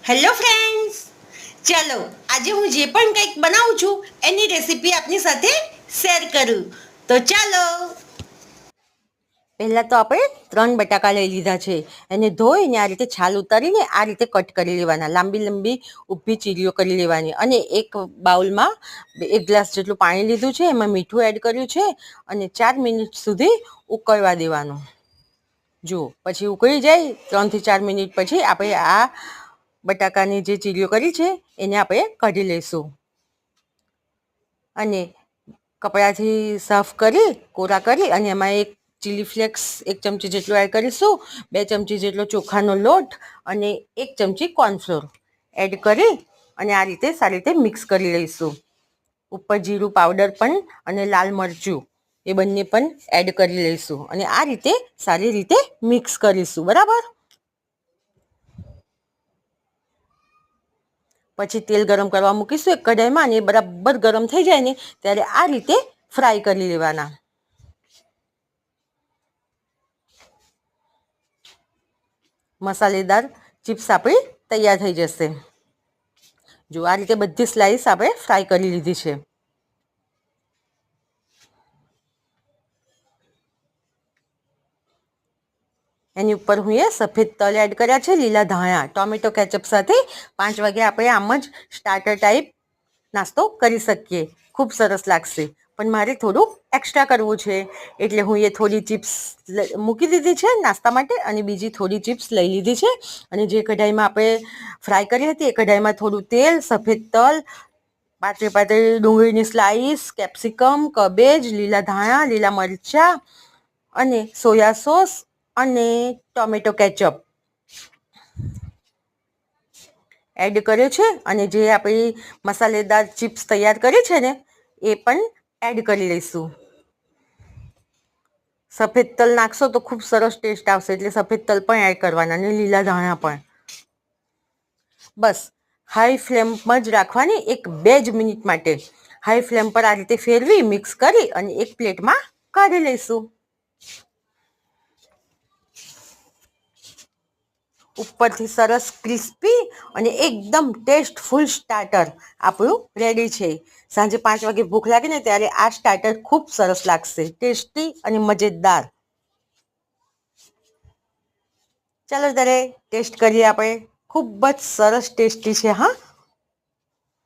Hello friends, ચાલો આજે હું જે પણ કંઈક બનાવું છું એની રેસીપી આપની સાથે શેર કરું. તો ચાલો. પહેલાં તો આપણે 3 બટાકા લઈ લીધા છે. એને ધોઈને આ રીતે છાલ ઉતારીને આ રીતે કટ કરી લેવાના, લાંબી લાંબી ઊભી ચીરીઓ કરી લેવાની. અને એક બાઉલમાં 1 ગ્લાસ જેટલું પાણી લીધું છે, એમાં મીઠું એડ કર્યું છે અને 4 મિનિટ સુધી ઉકળવા દેવાનું. જુઓ, પછી ઉકળી જાય 3 થી 4 મિનિટ પછી આપણે આ બટાકાની જે ચીરીઓ કરી છે એને આપણે કાઢી લઈશું અને કપડાથી સાફ કરી કોરા કરી અને એમાં એક ચીલી ફ્લેક્સ 1 ચમચી જેટલું એડ કરીશું, 2 ચમચી જેટલો ચોખાનો લોટ અને 1 ચમચી કોર્નફ્લોર એડ કરી અને આ રીતે સારી રીતે મિક્સ કરી લઈશું. ઉપર જીરું પાવડર પણ અને લાલ મરચું એ બંને પણ એડ કરી લઈશું અને આ રીતે સારી રીતે મિક્સ કરીશું. બરાબર. પછી તેલ ગરમ કરવા મૂકીશું એક કઢાઈમાં અને એ બરાબર ગરમ થઈ જાય ને ત્યારે આ રીતે ફ્રાય કરી લેવાના. મસાલેદાર ચિપ્સ આપણી તૈયાર થઈ જશે. જો આ રીતે બધી સ્લાઈસ આપણે ફ્રાય કરી લીધી છે. એની ઉપર હું સફેદ તલ એડ કર્યા છે, લીલા ધાણા, ટોમેટો કેચઅપ સાથે 5 વાગે આપણે આમ જ સ્ટાર્ટર ટાઈપ નાસ્તો કરી શકીએ. ખૂબ સરસ લાગશે. પણ મારે થોડું એક્સ્ટ્રા કરવું છે એટલે હું થોડી ચિપ્સ મૂકી દીધી છે નાસ્તા માટે અને બીજી થોડી ચિપ્સ લઈ લીધી છે અને જે કઢાઈમાં આપણે ફ્રાય કરી હતી એ કઢાઈમાં થોડું તેલ, સફેદ તલ, પાતળી પાતળી ડુંગળીની સ્લાઈસ, કેપ્સિકમ, કબેજ, લીલા ધાણા, લીલા મરચાં અને સોયા સોસ અને ટોમેટો કેચઅપ એડ કર્યો છે અને જે આપણી મસાલેદાર ચિપ્સ તૈયાર કરી છે ને એ પણ એડ કરી લઈશું. સફેદ તલ નાખશો તો ખૂબ સરસ ટેસ્ટ આવશે એટલે સફેદ તલ પણ એડ કરવાના અને લીલા ધાણા પણ. બસ હાઈ ફ્લેમમાં જ રાખવાની 1-2 જ મિનિટ માટે. હાઈ ફ્લેમ પર આ રીતે ફેરવી મિક્સ કરી અને એક પ્લેટમાં કાઢી લઈશું. ઉપરથી સરસ ક્રિસ્પી અને એકદમ ટેસ્ટફુલ સ્ટાર્ટર આપણું રેડી છે. સાંજે 5 વાગે ભૂખ લાગે ને ત્યારે આ સ્ટાર્ટર ખૂબ સરસ લાગશે, ટેસ્ટી અને મજેદાર. ચાલો ત્યારે ટેસ્ટ કરીએ આપણે. ખૂબ જ સરસ ટેસ્ટી છે. હા,